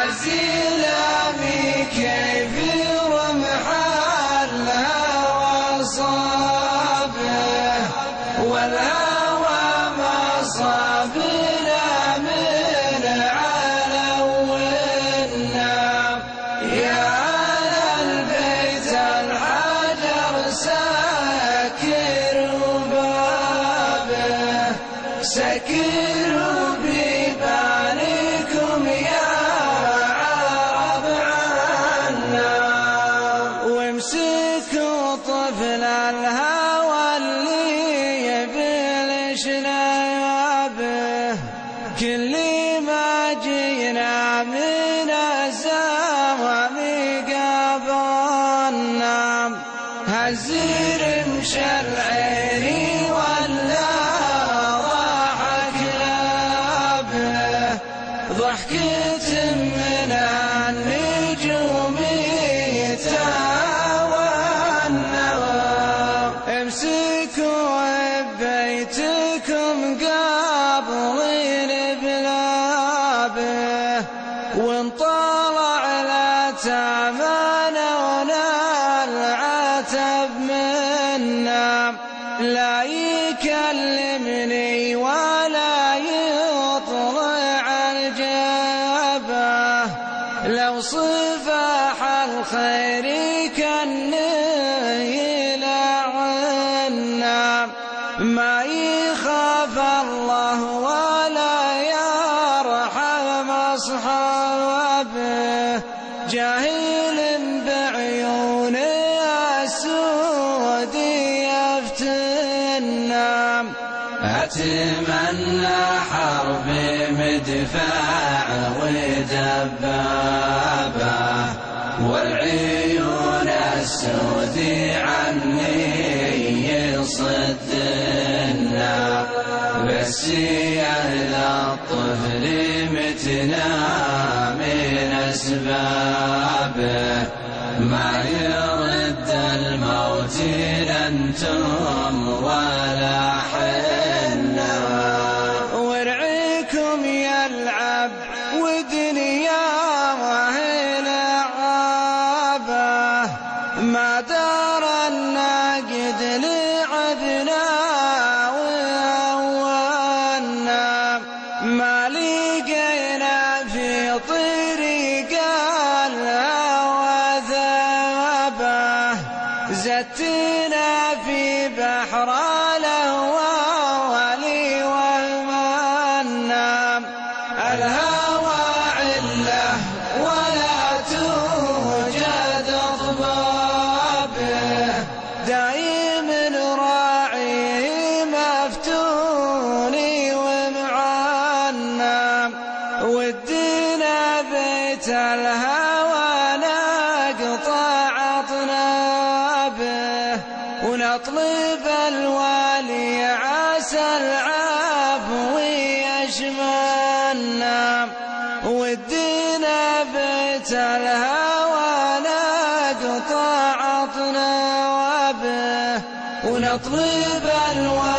الزلامي كيف رمح الهوى صابه والهوى ما صابنا من علو النار. يا أهل البيت الحجر سكروا بابه سكروا ببالكم يا عرب عنا وامسكوا طفل الهوى اللي يبلش نابه كل ما جينا من الزمان قابلنا هزر مشى العيني ولا ضحكة من النجوم تاوالنا. امسكوا ببيتكم قبل بلابه وانطلع لا تامنون العتب منا لا يكلمني ولا يطلع الجبهة لو صفاح الخير كان يلعنا ما يخاف الله ولا يرحم أصحابه جاهل بعيون السود يفتنا. أتمنى حرب مدفع ودبابة والعيون السود عني يصدنا بس يا الطفل متنا من أسبابه ما يرد الموت أنتم ولا حنا ورعيكم يلعب ودنيا وهي لعابه ما دار الناقد لعبنا وأولنا ما لقينا في طريق الهوى ذابه زتنا في بحر الهوى الهوى علة ولا توجد أطبابه دايم راعيه مفتون ومعنا ودنا بيت الهوى نقطع أطنابه ونطلب الوالي عسى العفو يشملنا ودنا بيت الهوى نقطع أطنابه ونطلب الوالي